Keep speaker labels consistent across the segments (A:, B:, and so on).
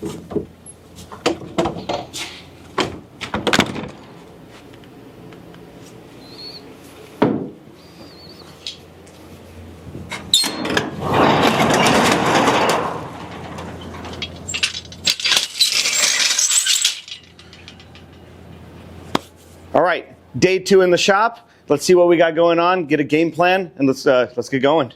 A: All right, day 2 in the shop. Let's see what we got going on, get a game plan, and let's get going.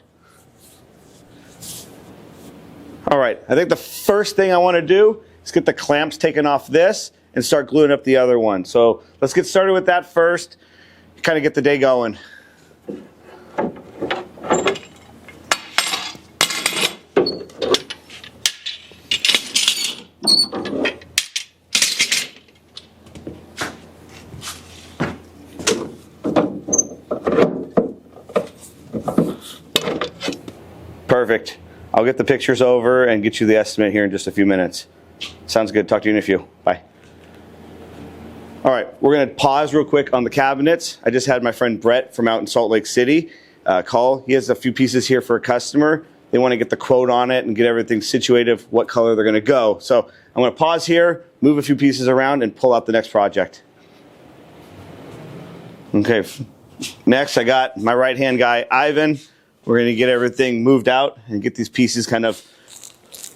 A: All right, I think the first thing I want to do is get the clamps taken off this and start gluing up the other one. So let's get started with that first, kind of get the day going. Perfect. I'll get the pictures over and get you the estimate here in just a few minutes. Sounds good. Talk to you in a few. Bye. All right, we're going to pause real quick on the cabinets. I just had my friend Brett from out in Salt Lake City call. He has a few pieces here for a customer. They want to get the quote on it and get everything situated, what color they're going to go. So I'm going to pause here, move a few pieces around, and pull out the next project. Okay, next I got my right-hand guy, Ivan. We're going to get everything moved out and get these pieces kind of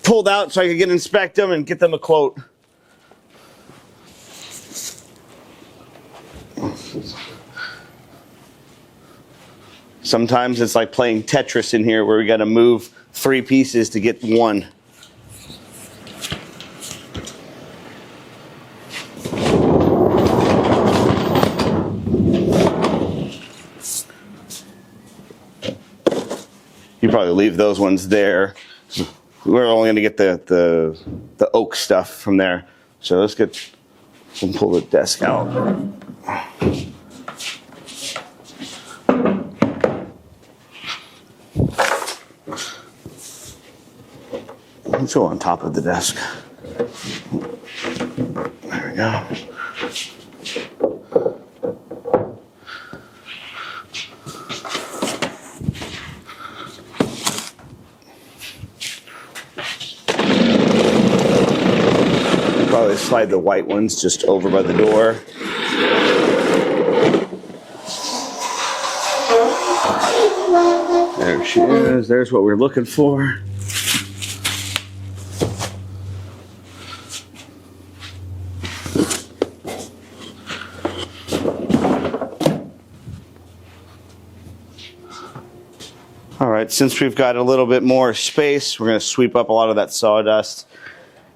A: pulled out so I can get inspect them and get them a quote. Sometimes it's like playing Tetris in here where we got to move 3 pieces to get 1. You probably leave those ones there. We're only going to get the oak stuff from there. So let's we'll pull the desk out. Let's go on top of the desk. There we go. Probably slide the white ones just over by the door. There she is. There's what we're looking for. All right, since we've got a little bit more space, we're going to sweep up a lot of that sawdust.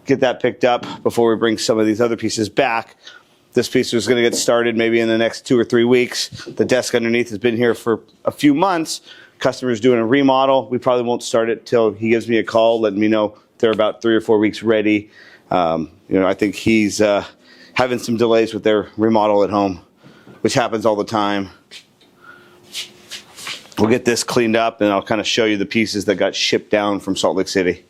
A: Get that picked up before we bring some of these other pieces back. This piece is going to get started maybe in the next 2 or 3 weeks. The desk underneath has been here for a few months. Customer's doing a remodel. We probably won't start it till he gives me a call, letting me know they're about 3 or 4 weeks ready. I think he's having some delays with their remodel at home, which happens all the time. We'll get this cleaned up and I'll kind of show you the pieces that got shipped down from Salt Lake City.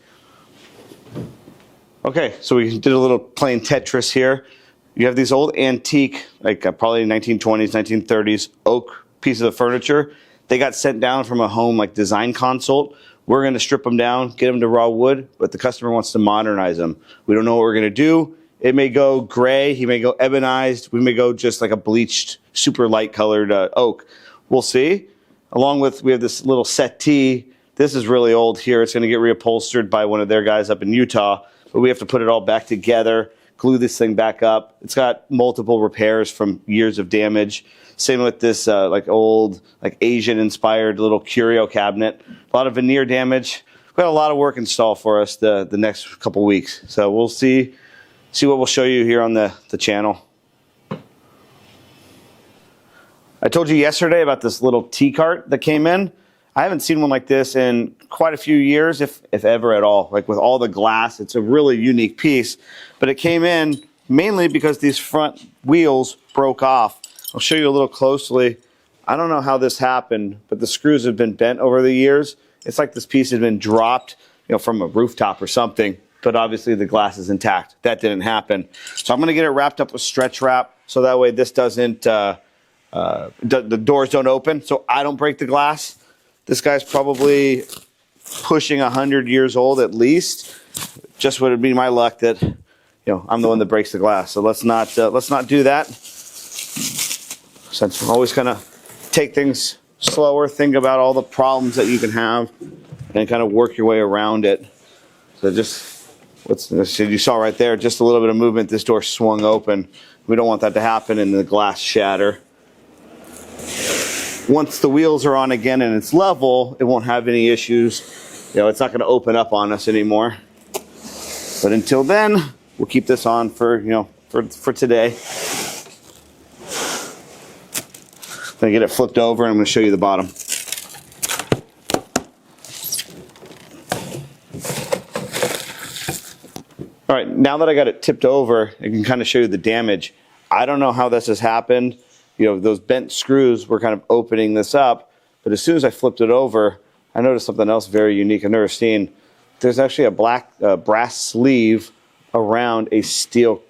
A: Okay, so we did a little plain Tetris here. You have these old antique, like probably 1920s, 1930s oak pieces of furniture. They got sent down from a home like design consult. We're going to strip them down, get them to raw wood, but the customer wants to modernize them. We don't know what we're going to do. It may go gray, he may go ebonized, we may go just like a bleached, super light colored oak. We'll see. Along with, we have this little settee. This is really old here. It's going to get reupholstered by one of their guys up in Utah. But we have to put it all back together, glue this thing back up. It's got multiple repairs from years of damage. Same with this like old, like Asian inspired little curio cabinet. A lot of veneer damage. We've got a lot of work installed for us the next couple weeks. So we'll see what we'll show you here on the channel. I told you yesterday about this little T-cart that came in. I haven't seen one like this in quite a few years, if ever at all. Like with all the glass, it's a really unique piece. But it came in mainly because these front wheels broke off. I'll show you a little closely. I don't know how this happened, but the screws have been bent over the years. It's like this piece has been dropped, from a rooftop or something. But obviously the glass is intact. That didn't happen. So I'm going to get it wrapped up with stretch wrap, so that way this doesn't, the doors don't open, so I don't break the glass. This guy's probably pushing 100 years old at least. just would be my luck that, you know, I'm the one that breaks the glass. So let's not do that. Since always kind of take things slower, think about all the problems that you can have, and kind of work your way around it. So just, you saw right there, just a little bit of movement, this door swung open. We don't want that to happen and the glass shatter. Once the wheels are on again and it's level, it won't have any issues. You know, it's not going to open up on us anymore. But until then, we'll keep this on for, you know, for today. I'm going to get it flipped over and I'm going to show you the bottom. All right, now that I got it tipped over, I can kind of show you the damage. I don't know how this has happened. You know, those bent screws were kind of opening this up, but as soon as I flipped it over, I noticed something else very unique I've never seen. There's actually a black brass sleeve around a steel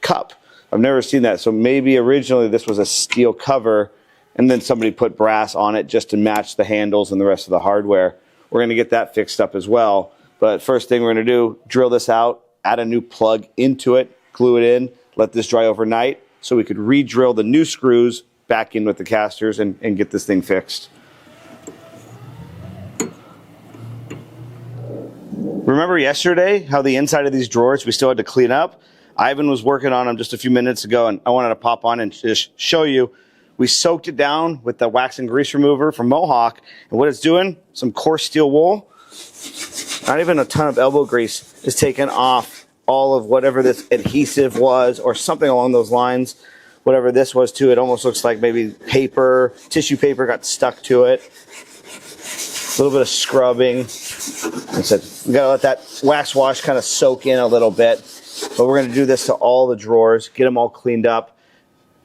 A: cup. I've never seen that. So maybe originally this was a steel cover and then somebody put brass on it just to match the handles and the rest of the hardware. We're going to get that fixed up as well. But first thing we're going to do, drill this out, add a new plug into it, glue it in, let this dry overnight so we could re-drill the new screws back in with the casters and get this thing fixed. Remember yesterday how the inside of these drawers we still had to clean up? Ivan was working on them just a few minutes ago, and I wanted to pop on and just show you. We soaked it down with the wax and grease remover from Mohawk, and what it's doing, some coarse steel wool, not even a ton of elbow grease, is taking off all of whatever this adhesive was or something along those lines. Whatever this was too, it almost looks like maybe paper, tissue paper got stuck to it. A little bit of scrubbing. I said, we gotta let that wax wash kind of soak in a little bit. But we're gonna do this to all the drawers, get them all cleaned up,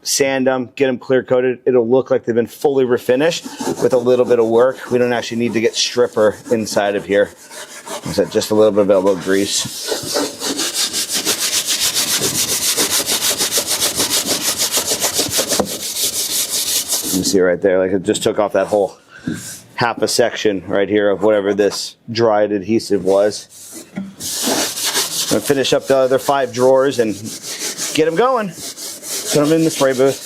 A: sand them, get them clear coated. It'll look like they've been fully refinished with a little bit of work. We don't actually need to get stripper inside of here. I said, just a little bit of elbow grease. You can see right there, like it just took off that whole half a section right here of whatever this dried adhesive was. I'm going to finish up the other 5 drawers and get them going. Put them in the spray booth.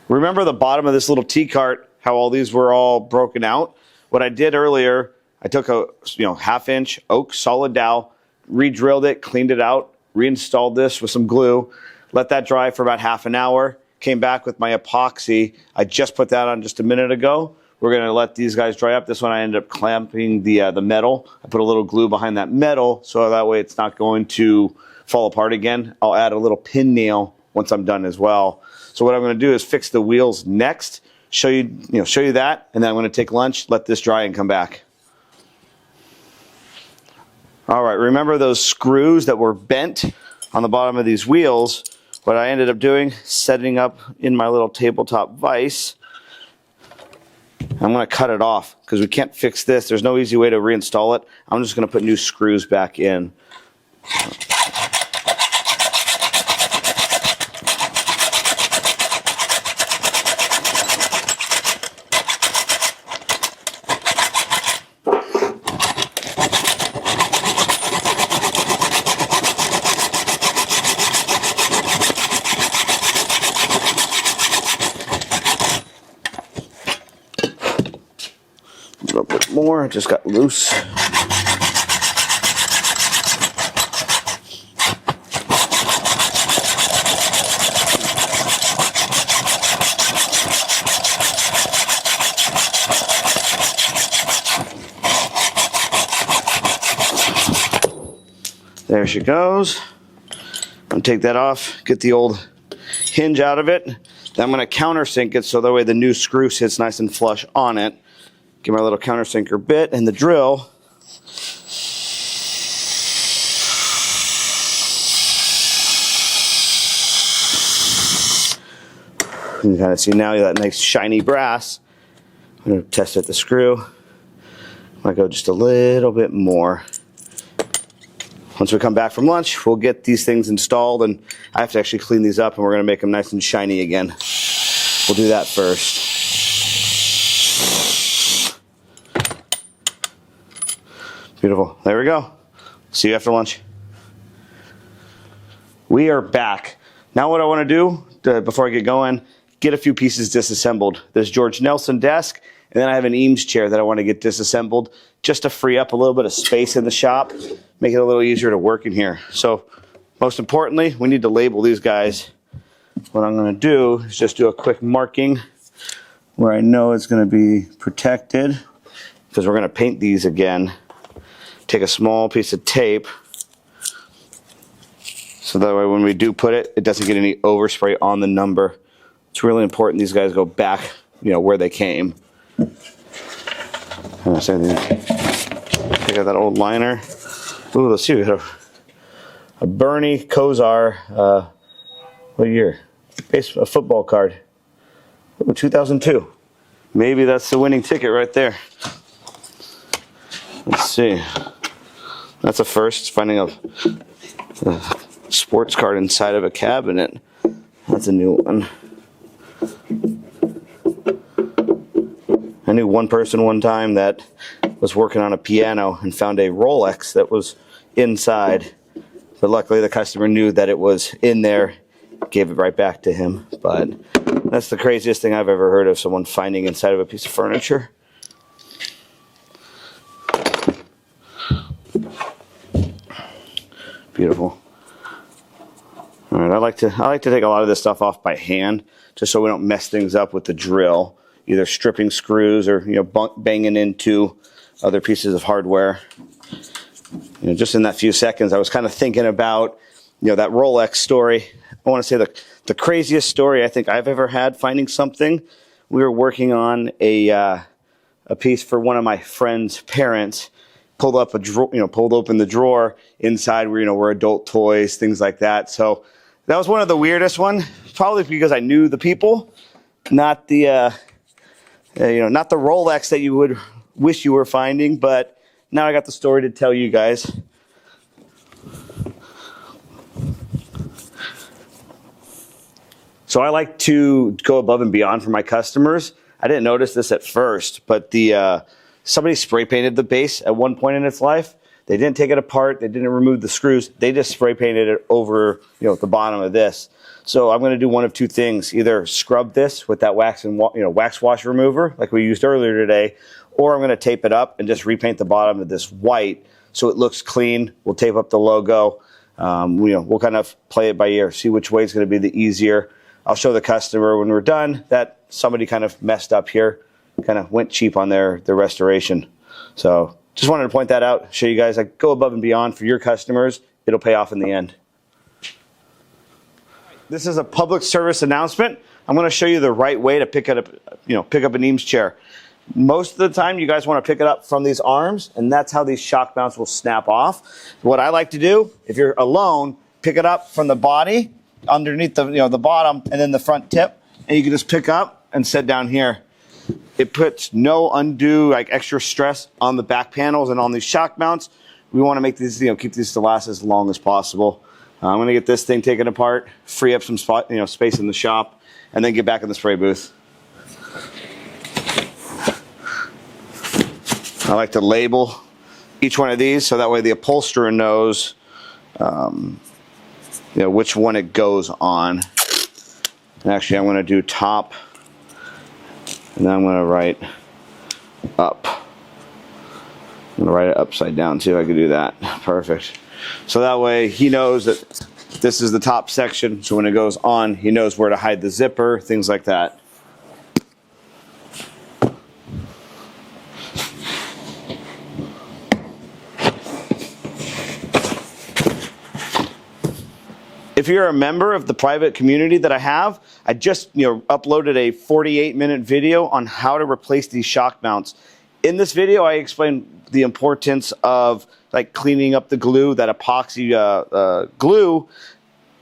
A: Remember the bottom of this little T-cart, how all these were all broken out? What I did earlier, I took a 1/2-inch oak solid dowel, re-drilled it, cleaned it out, reinstalled this with some glue, let that dry for about half an hour. Came back with my epoxy. I just put that on just a minute ago. We're going to let these guys dry up. This one I ended up clamping the metal. I put a little glue behind that metal so that way it's not going to fall apart again. I'll add a little pin nail once I'm done as well. So what I'm going to do is fix the wheels next, show you that, and then I'm going to take lunch, let this dry, and come back. All right, remember those screws that were bent on the bottom of these wheels? What I ended up doing, setting up in my little tabletop vise, I'm going to cut it off because we can't fix this. There's no easy way to reinstall it. I'm just going to put new screws back in. A little bit more, it just got loose. There she goes. I'm going to take that off, get the old hinge out of it. Then I'm going to countersink it so that way the new screw sits nice and flush on it. Get my little countersinker bit and the drill. You can kind of see now that nice shiny brass. I'm going to test at the screw. I'm going to go just a little bit more. Once we come back from lunch, we'll get these things installed, and I have to actually clean these up, and we're going to make them nice and shiny again. We'll do that first. Beautiful. There we go. See you after lunch. We are back. Now what I want to do, before I get going, get a few pieces disassembled. There's George Nelson desk, and then I have an Eames chair that I want to get disassembled just to free up a little bit of space in the shop, make it a little easier to work in here. So most importantly, we need to label these guys. What I'm going to do is just do a quick marking where I know it's going to be protected, because we're going to paint these again. Take a small piece of tape, so that way when we do put it, it doesn't get any overspray on the number. It's really important these guys go back, where they came. Take out that old liner. Ooh, let's see, we got a Bernie Kosar, what year? A football card. Ooh, 2002. Maybe that's the winning ticket right there. Let's see. That's a first, finding a sports card inside of a cabinet. That's a new one. I knew one person one time that was working on a piano and found a Rolex that was inside. But luckily the customer knew that it was in there, gave it right back to him. But that's the craziest thing I've ever heard of, someone finding inside of a piece of furniture. Beautiful. All right, I like to take a lot of this stuff off by hand, just so we don't mess things up with the drill, either stripping screws or banging into other pieces of hardware. Just in that few seconds, I was kind of thinking about that Rolex story. I want to say the craziest story I think I've ever had finding something. We were working on a piece for one of my friend's parents. Pulled up pulled open the drawer. Inside were adult toys, things like that. So that was one of the weirdest one. Probably because I knew the people, not the not the Rolex that you would wish you were finding. But now I got the story to tell you guys. So I like to go above and beyond for my customers. I didn't notice this at first, but somebody spray painted the base at one point in its life. They didn't take it apart. They didn't remove the screws. They just spray painted it over, the bottom of this. So I'm going to do one of two things: either scrub this with that wax wash remover like we used earlier today, or I'm going to tape it up and just repaint the bottom of this white so it looks clean. We'll tape up the logo. We'll kind of play it by ear, see which way is going to be the easier. I'll show the customer when we're done that somebody kind of messed up here, kind of went cheap on their restoration. So just wanted to point that out, show you guys, go above and beyond for your customers. It'll pay off in the end. This is a public service announcement. I'm going to show you the right way to pick up an Eames chair. Most of the time you guys want to pick it up from these arms, and that's how these shock mounts will snap off. What I like to do, if you're alone, pick it up from the body, underneath the bottom, and then the front tip, and you can just pick up and set down here. It puts no undue extra stress on the back panels and on these shock mounts. We want to make these, keep these to last as long as possible. I'm going to get this thing taken apart, free up some space in the shop, and then get back in the spray booth. I like to label each one of these so that way the upholsterer knows which one it goes on. And actually I'm going to do top, and then I'm going to write up. I'm going to write it upside down, see if I can do that. Perfect. So that way he knows that this is the top section, so when it goes on, he knows where to hide the zipper, things like that. If you're a member of the private community that I have, I just uploaded a 48-minute video on how to replace these shock mounts. In this video, I explain the importance of cleaning up the glue, that epoxy glue.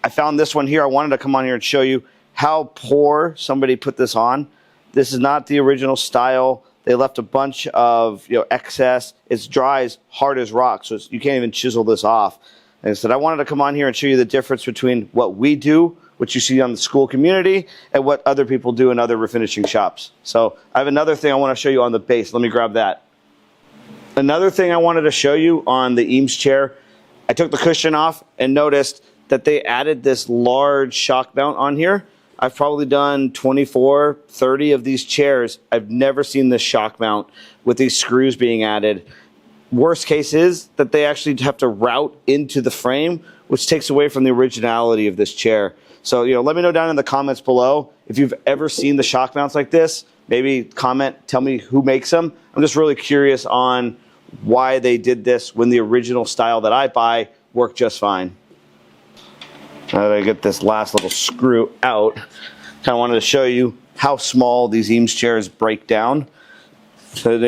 A: I found this one here. I wanted to come on here and show you how poor somebody put this on. This is not the original style. They left a bunch of excess. It's dry as hard as rock, so you can't even chisel this off. And I said I wanted to come on here and show you the difference between what we do, what you see on the school community, and what other people do in other refinishing shops. So I have another thing I want to show you on the base. Let me grab that. Another thing I wanted to show you on the Eames chair, I took the cushion off and noticed that they added this large shock mount on here. I've probably done 24, 30 of these chairs. I've never seen this shock mount with these screws being added. Worst case is that they actually have to route into the frame, which takes away from the originality of this chair. So, let me know down in the comments below if you've ever seen the shock mounts like this. Maybe comment, tell me who makes them. I'm just really curious on why they did this when the original style that I buy worked just fine. Now that I get this last little screw out, kind of wanted to show you how small these Eames chairs break down. So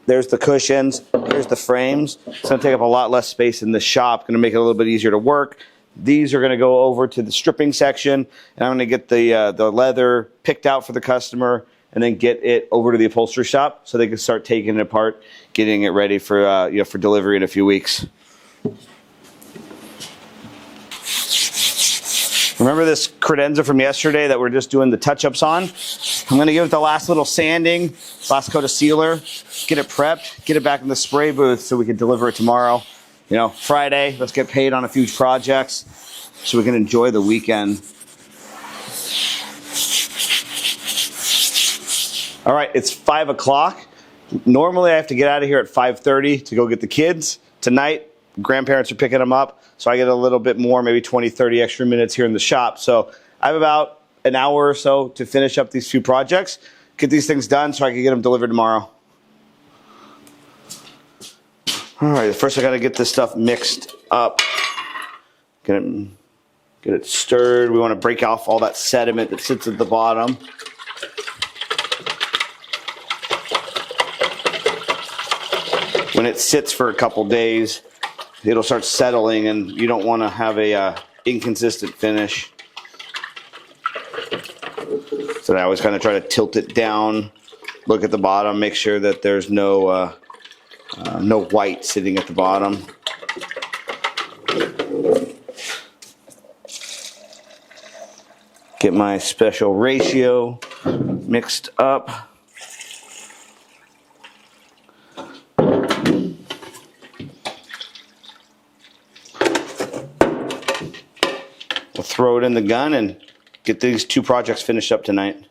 A: there's the cushions, here's the frames. It's going to take up a lot less space in the shop, going to make it a little bit easier to work. These are going to go over to the stripping section, and I'm going to get the leather picked out for the customer, and then get it over to the upholstery shop so they can start taking it apart, getting it ready for for delivery in a few weeks. Remember this credenza from yesterday that we're just doing the touch-ups on? I'm going to give it the last little sanding, last coat of sealer, get it prepped, get it back in the spray booth so we can deliver it tomorrow. Friday, let's get paid on a few projects so we can enjoy the weekend. All right, it's 5 o'clock. Normally I have to get out of here at 5:30 to go get the kids. Tonight, grandparents are picking them up, so I get a little bit more, maybe 20, 30 extra minutes here in the shop. So I have about an hour or so to finish up these few projects, get these things done so I can get them delivered tomorrow. All right, first I got to get this stuff mixed up. Get it stirred. We want to break off all that sediment that sits at the bottom. When it sits for a couple days, it'll start settling, and you don't want to have a inconsistent finish. So I always kind of try to tilt it down, look at the bottom, make sure that there's no white sitting at the bottom. Get my special ratio mixed up. We'll throw it in the gun and get these two projects finished up tonight.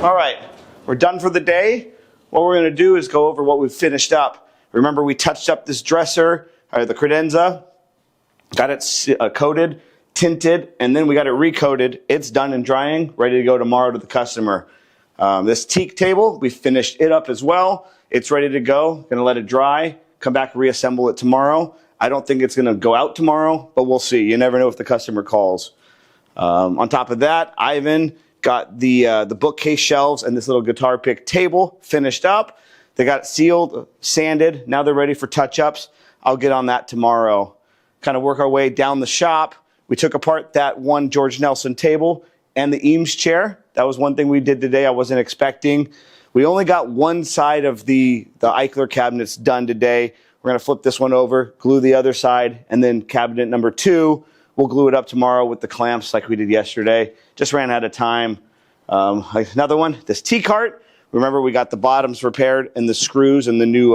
A: All right, we're done for the day. What we're going to do is go over what we've finished up. Remember, we touched up this dresser, the credenza, got it coated, tinted, and then we got it recoated. It's done and drying, ready to go tomorrow to the customer. This teak table, we finished it up as well. It's ready to go. Going to let it dry, come back, reassemble it tomorrow. I don't think it's going to go out tomorrow, but we'll see. You never know if the customer calls. On top of that, Ivan got the bookcase shelves and this little guitar pick table finished up. They got it sealed, sanded. Now they're ready for touch-ups. I'll get on that tomorrow. Kind of work our way down the shop. We took apart that one George Nelson table and the Eames chair. That was one thing we did today I wasn't expecting. We only got one side of the Eichler cabinets done today. We're going to flip this one over, glue the other side, and then cabinet number 2, we'll glue it up tomorrow with the clamps like we did yesterday. Just ran out of time. Another one, this T-cart. Remember, we got the bottoms repaired and the screws and the new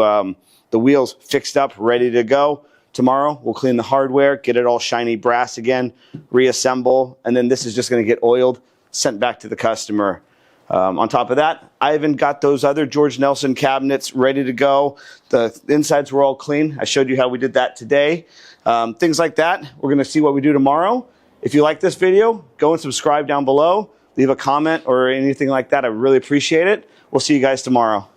A: the wheels fixed up, ready to go. Tomorrow, we'll clean the hardware, get it all shiny brass again, reassemble, and then this is just going to get oiled, sent back to the customer. On top of that, Ivan got those other George Nelson cabinets ready to go. The insides were all clean. I showed you how we did that today. Things like that. We're going to see what we do tomorrow. If you like this video, go and subscribe down below. Leave a comment or anything like that. I really appreciate it. We'll see you guys tomorrow.